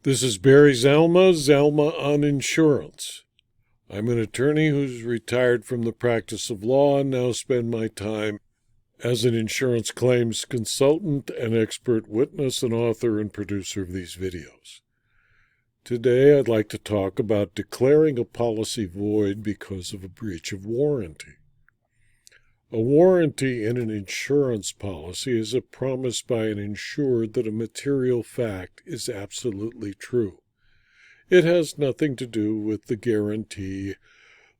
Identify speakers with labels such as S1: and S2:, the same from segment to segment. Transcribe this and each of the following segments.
S1: This is Barry Zalma on insurance. I'm an attorney who's retired from the practice of law and now spend my time as an insurance claims consultant and expert witness and author and producer of these videos. Today I'd like to talk about declaring a policy void because of a breach of warranty. A warranty in an insurance policy is a promise by an insured that a material fact is absolutely true. It has nothing to do with the guarantee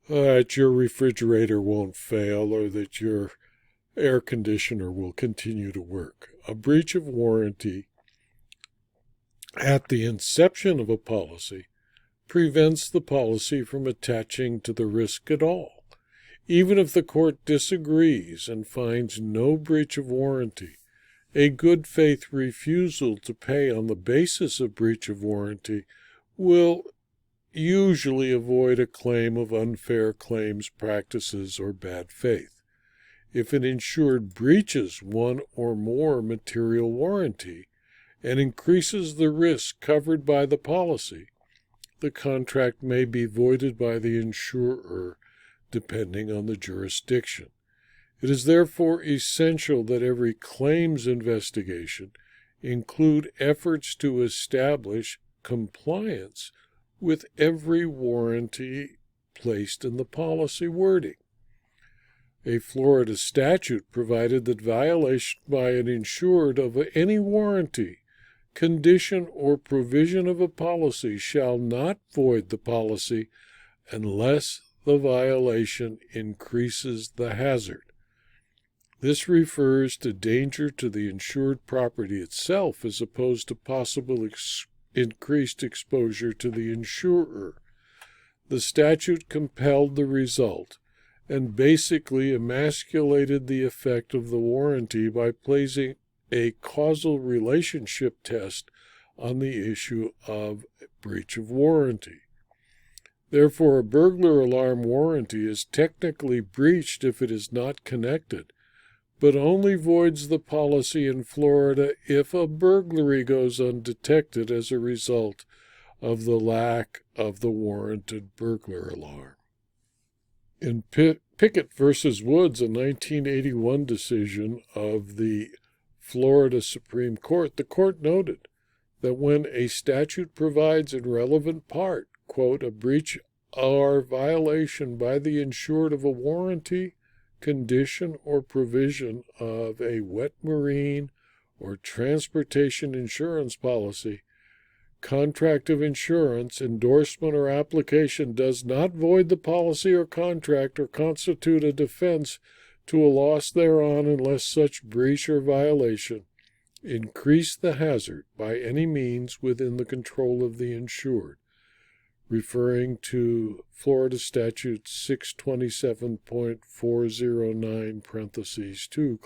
S1: that your refrigerator won't fail or that your air conditioner will continue to work. A breach of warranty at the inception of a policy prevents the policy from attaching to the risk at all. Even if the court disagrees and finds no breach of warranty, a good faith refusal to pay on the basis of breach of warranty will usually avoid a claim of unfair claims practices or bad faith. If an insured breaches one or more material warranty and increases the risk covered by the policy, the contract may be voided by the insurer depending on the jurisdiction. It is therefore essential that every claims investigation include efforts to establish compliance with every warranty placed in the policy wording. A Florida statute provided that violation by an insured of any warranty, condition, or provision of a policy shall not void the policy unless the violation increases the hazard. This refers to danger to the insured property itself as opposed to possible increased exposure to the insurer. The statute compelled the result and basically emasculated the effect of the warranty by placing a causal relationship test on the issue of breach of warranty. Therefore, a burglar alarm warranty is technically breached if it is not connected, but only voids the policy in Florida if a burglary goes undetected as a result of the lack of the warranted burglar alarm. In Pickett v. Woods, a 1981 decision of the Florida Supreme Court, the court noted that when a statute provides in relevant part, quote, a breach or violation by the insured of a warranty, condition, or provision of a wet marine or transportation insurance policy, contract of insurance, endorsement, or application does not void the policy or contract or constitute a defense to a loss thereon unless such breach or violation increase the hazard by any means within the control of the insured, referring to Florida Statute 627.409 (2).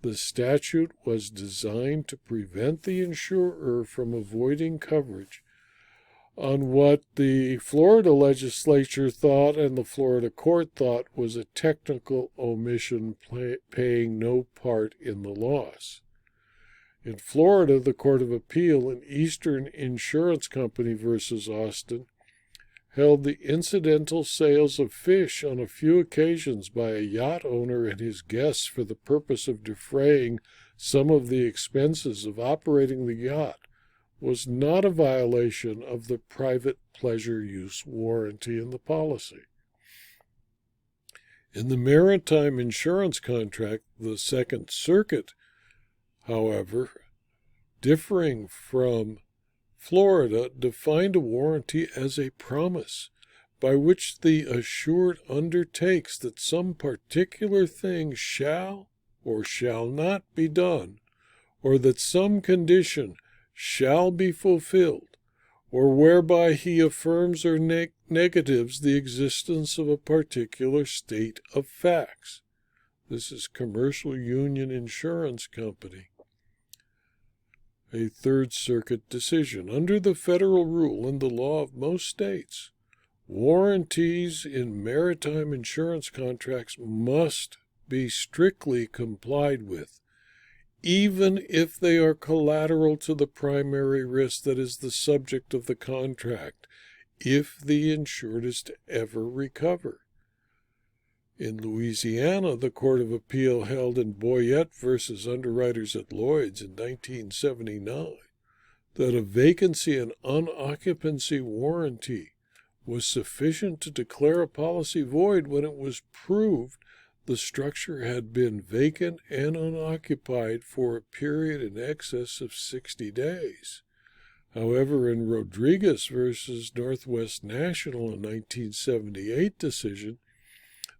S1: The statute was designed to prevent the insurer from avoiding coverage on what the Florida legislature thought and the Florida court thought was a technical omission paying no part in the loss. In Florida, the Court of Appeal in Eastern Insurance Company v. Austin held the incidental sales of fish on a few occasions by a yacht owner and his guests for the purpose of defraying some of the expenses of operating the yacht was not a violation of the private pleasure use warranty in the policy. In the maritime insurance contract, the Second Circuit, however, differing from Florida, defined a warranty as a promise by which the assured undertakes that some particular thing shall or shall not be done, or that some condition shall be fulfilled, or whereby he affirms or negatives the existence of a particular state of facts. This is Commercial Union Insurance Company, a Third Circuit decision. Under the federal rule and the law of most states, warranties in maritime insurance contracts must be strictly complied with, even if they are collateral to the primary risk that is the subject of the contract, if the insured is to ever recover. In Louisiana, the Court of Appeal held in Boyette v. Underwriters at Lloyd's in 1979 that a vacancy and unoccupancy warranty was sufficient to declare a policy void when it was proved the structure had been vacant and unoccupied for a period in excess of 60 days. However, in Rodriguez v. Northwest National, a 1978 decision,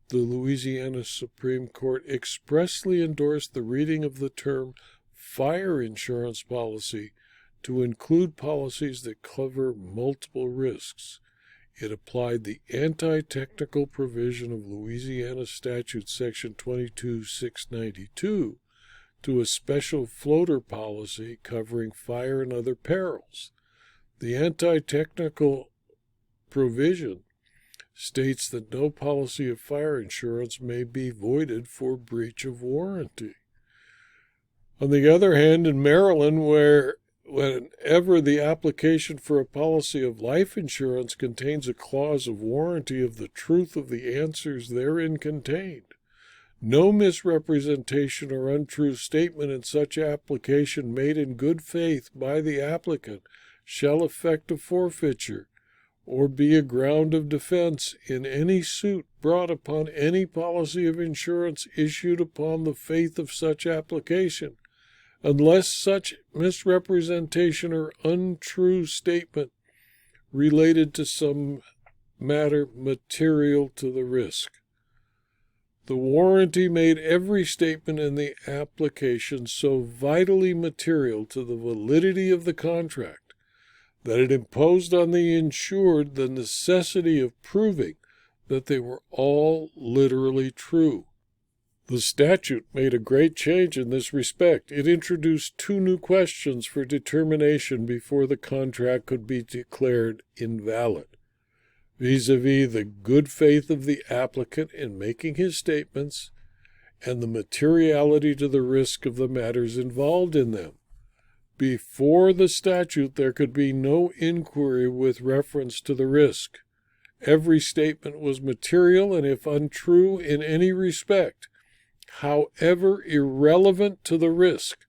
S1: the Louisiana Supreme Court expressly endorsed the reading of the term fire insurance policy to include policies that cover multiple risks. It applied the anti-technical provision of Louisiana Statute Section 22692 to a special floater policy covering fire and other perils. The anti-technical provision states that no policy of fire insurance may be voided for breach of warranty. On the other hand, in Maryland, whenever the application for a policy of life insurance contains a clause of warranty of the truth of the answers therein contained, no misrepresentation or untrue statement in such application made in good faith by the applicant shall effect a forfeiture or be a ground of defense in any suit brought upon any policy of insurance issued upon the faith of such application, unless such misrepresentation or untrue statement related to some matter material to the risk. The warranty made every statement in the application so vitally material to the validity of the contract that it imposed on the insured the necessity of proving that they were all literally true. The statute made a great change in this respect. It introduced 2 new questions for determination before the contract could be declared invalid, vis-a-vis the good faith of the applicant in making his statements and the materiality to the risk of the matters involved in them. Before the statute, there could be no inquiry with reference to the risk. Every statement was material, and if untrue in any respect, however irrelevant to the risk,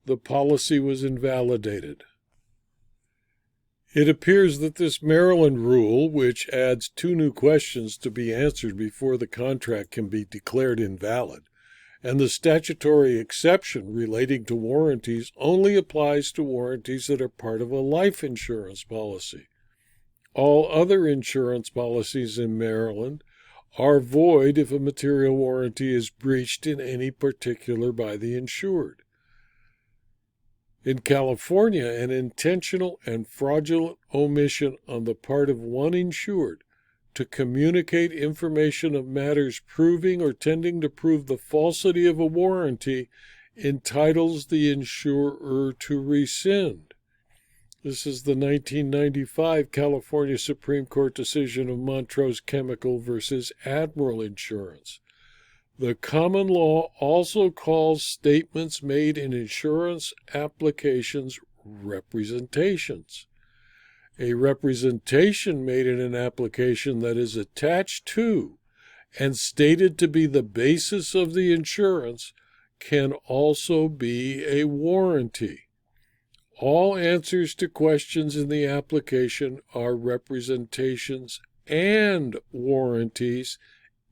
S1: the policy was invalidated. It appears that this Maryland rule, which adds 2 new questions to be answered before the contract can be declared invalid, and the statutory exception relating to warranties only applies to warranties that are part of a life insurance policy. All other insurance policies in Maryland are void if a material warranty is breached in any particular by the insured. In California, an intentional and fraudulent omission on the part of one insured to communicate information of matters proving or tending to prove the falsity of a warranty entitles the insurer to rescind. This is the 1995 California Supreme Court decision of Montrose Chemical versus Admiral Insurance. The common law also calls statements made in insurance applications representations. A representation made in an application that is attached to and stated to be the basis of the insurance can also be a warranty. All answers to questions in the application are representations and warranties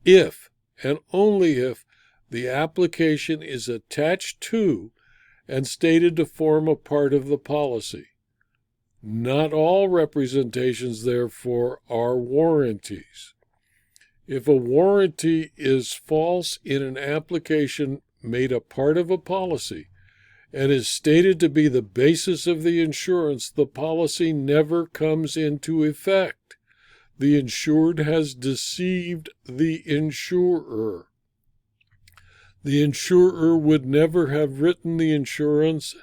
S1: if and only if the application is attached to and stated to form a part of the policy. Not all representations, therefore, are warranties. If a warranty is false in an application made a part of a policy and is stated to be the basis of the insurance, the policy never comes into effect. The insured has deceived the insurer. The insurer would never have written the insurance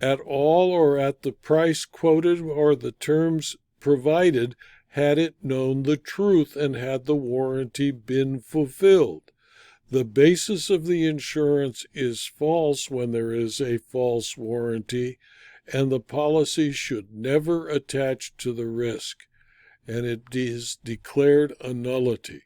S1: at all or at the price quoted or the terms provided had it known the truth and had the warranty been fulfilled. The basis of the insurance is false when there is a false warranty, and the policy should never attach to the risk, and it is declared a nullity.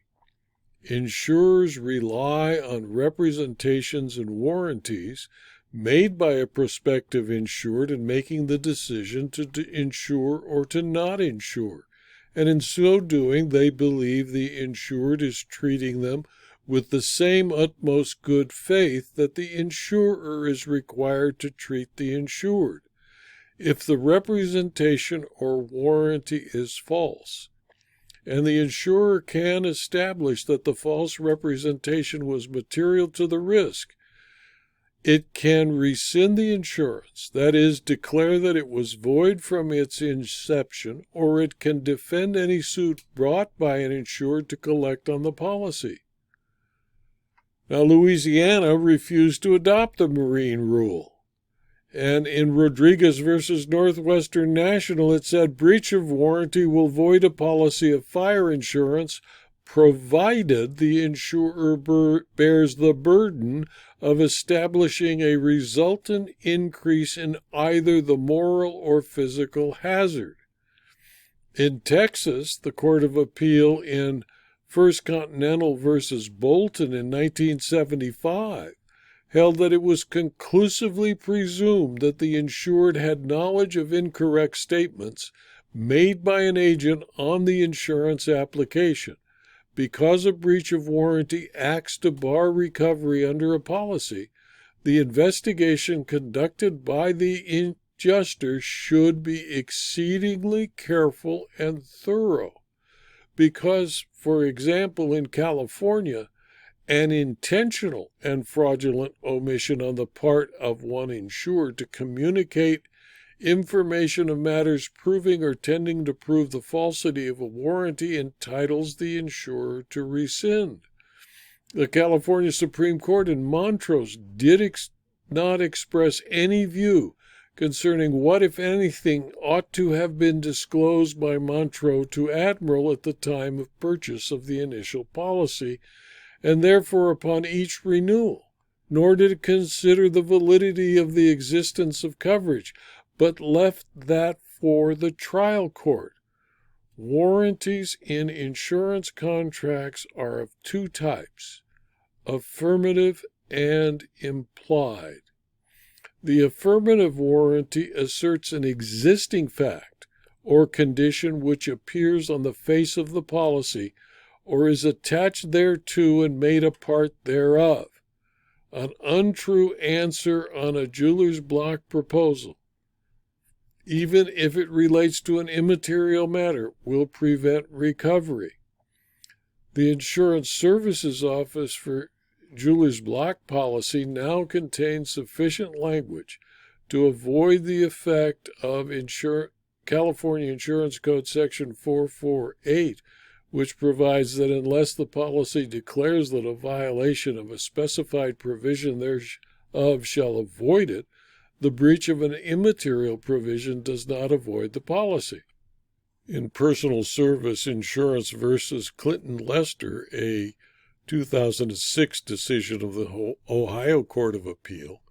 S1: Insurers rely on representations and warranties made by a prospective insured in making the decision to insure or to not insure, and in so doing they believe the insured is treating them with the same utmost good faith that the insurer is required to treat the insured. If the representation or warranty is false, and the insurer can establish that the false representation was material to the risk, it can rescind the insurance, that is, declare that it was void from its inception, or it can defend any suit brought by an insured to collect on the policy. Now, Louisiana refused to adopt the marine rule. And in Rodriguez versus Northwestern National, it said breach of warranty will void a policy of fire insurance provided the insurer bears the burden of establishing a resultant increase in either the moral or physical hazard. In Texas, the Court of Appeal in First Continental versus Bolton in 1975 held that it was conclusively presumed that the insured had knowledge of incorrect statements made by an agent on the insurance application. Because a breach of warranty acts to bar recovery under a policy, the investigation conducted by the adjuster should be exceedingly careful and thorough. Because, for example, in California, an intentional and fraudulent omission on the part of one insured to communicate information of matters proving or tending to prove the falsity of a warranty entitles the insurer to rescind. The California Supreme Court in Montrose did not express any view concerning what, if anything, ought to have been disclosed by Montrose to Admiral at the time of purchase of the initial policy, and therefore upon each renewal, nor did it consider the validity of the existence of coverage, but left that for the trial court. Warranties in insurance contracts are of two types, affirmative and implied. The affirmative warranty asserts an existing fact or condition which appears on the face of the policy or is attached thereto and made a part thereof. An untrue answer on a jeweler's block proposal, even if it relates to an immaterial matter, will prevent recovery. The Insurance Services Office for Jeweler's Block policy now contains sufficient language to avoid the effect of California Insurance Code Section 448, which provides that unless the policy declares that a violation of a specified provision thereof shall avoid it, the breach of an immaterial provision does not avoid the policy. In Personal Service Insurance versus Clinton Lester, a 2006 decision of the Ohio Court of Appeal,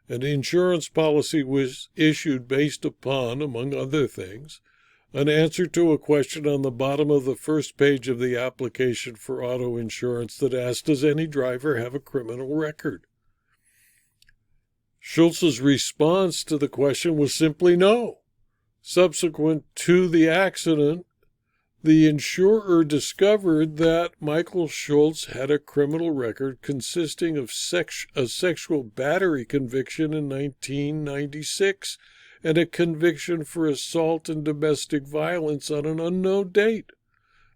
S1: an insurance policy was issued based upon, among other things, an answer to a question on the bottom of the first page of the application for auto insurance that asked, does any driver have a criminal record? Schultz's response to the question was simply no. Subsequent to the accident, the insurer discovered that Michael Schultz had a criminal record consisting of a sexual battery conviction in 1996 and a conviction for assault and domestic violence on an unknown date.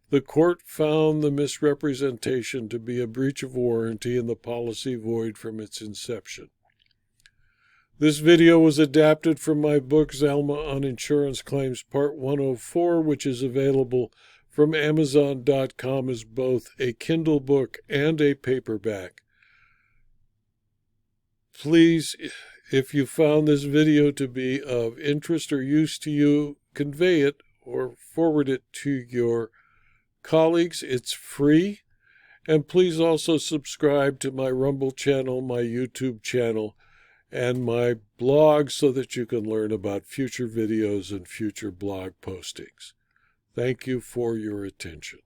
S1: The court found the misrepresentation to be a breach of warranty and the policy void from its inception. This video was adapted from my book, Zalma on Insurance Claims, Part 104, which is available from Amazon.com as both a Kindle book and a paperback. Please, if you found this video to be of interest or use to you, convey it or forward it to your colleagues. It's free, And please also subscribe to my Rumble channel, my YouTube channel, and my blog so that you can learn about future videos and future blog postings. Thank you for your attention.